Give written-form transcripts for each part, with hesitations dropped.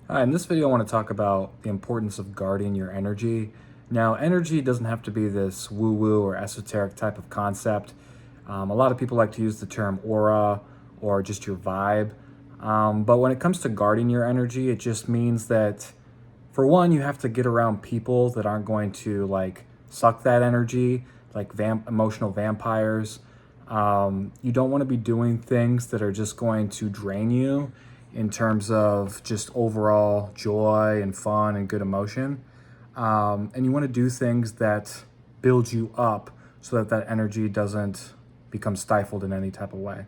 Hi, in this video, I want to talk about the importance of guarding your energy. Now, energy doesn't have to be this woo-woo or esoteric type of concept. A lot of people like to use the term aura or just your vibe. But when it comes to guarding your energy, it just means that, for one, you have to get around people that aren't going to like suck that energy, like emotional vampires. You don't want to be doing things that are just going to drain you in terms of just overall joy and fun and good emotion. And you want to do things that build you up so that that energy doesn't become stifled in any type of way.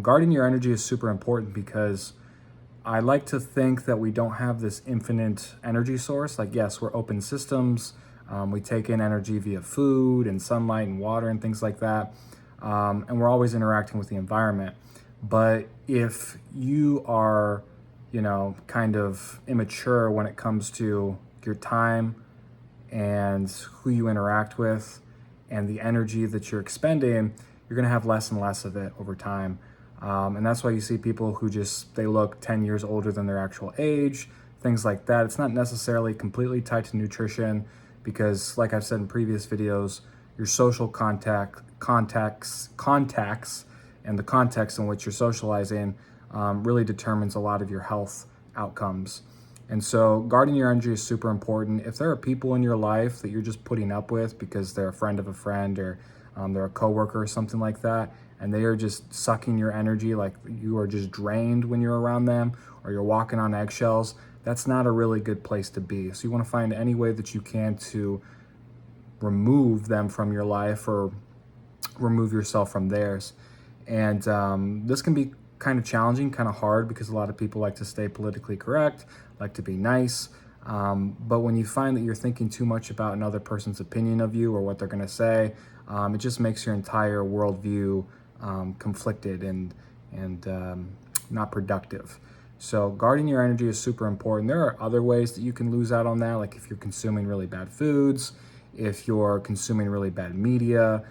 Guarding your energy is super important because I like to think that we don't have this infinite energy source. Like, yes, we're open systems. We take in energy via food and sunlight and water and things like that. And we're always interacting with the environment. But if you are, kind of immature when it comes to your time and who you interact with and the energy that you're expending, you're going to have less and less of it over time. And that's why you see people who they look 10 years older than their actual age, things like that. It's not necessarily completely tied to nutrition because, like I've said in previous videos, your social contacts, and the context in which you're socializing really determines a lot of your health outcomes. And so guarding your energy is super important. If there are people in your life that you're just putting up with because they're a friend of a friend or they're a coworker or something like that, and they are just sucking your energy, like you are just drained when you're around them or you're walking on eggshells, that's not a really good place to be. So you want to find any way that you can to remove them from your life or remove yourself from theirs. And this can be kind of challenging, kind of hard because a lot of people like to stay politically correct, like to be nice. But when you find that you're thinking too much about another person's opinion of you or what they're going to say, it just makes your entire worldview conflicted and not productive. So guarding your energy is super important. There are other ways that you can lose out on that, like if you're consuming really bad foods, if you're consuming really bad media.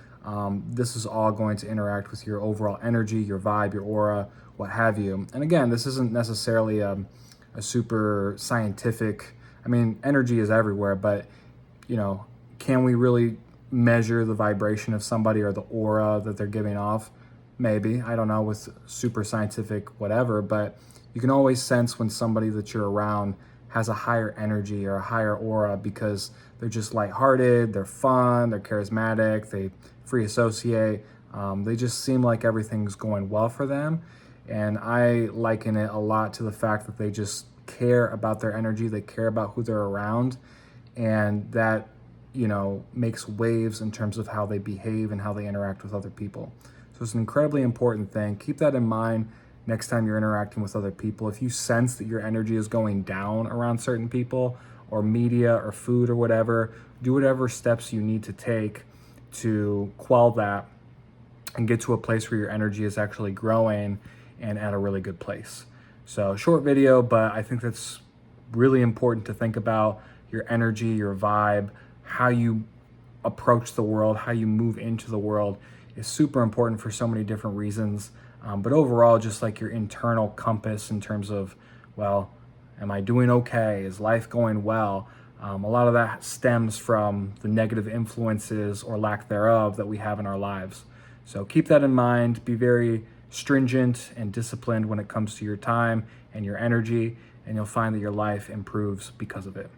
This is all going to interact with your overall energy, your vibe, your aura, what have you. And again, this isn't necessarily a super scientific, I mean, energy is everywhere, but can we really measure the vibration of somebody or the aura that they're giving off? Maybe, I don't know, with super scientific whatever, but you can always sense when somebody that you're around has a higher energy or a higher aura because they're just lighthearted, they're fun, they're charismatic, they free associate. They just seem like everything's going well for them. And I liken it a lot to the fact that they just care about their energy, they care about who they're around, and that, makes waves in terms of how they behave and how they interact with other people. So it's an incredibly important thing. Keep that in mind next time you're interacting with other people. If you sense that your energy is going down around certain people or media or food or whatever, do whatever steps you need to take to quell that and get to a place where your energy is actually growing and at a really good place. So short video, but I think that's really important to think about your energy, your vibe, how you approach the world, how you move into the world is super important for so many different reasons. But overall, just like your internal compass in terms of, well, am I doing okay? Is life going well? A lot of that stems from the negative influences or lack thereof that we have in our lives. So keep that in mind. Be very stringent and disciplined when it comes to your time and your energy, and you'll find that your life improves because of it.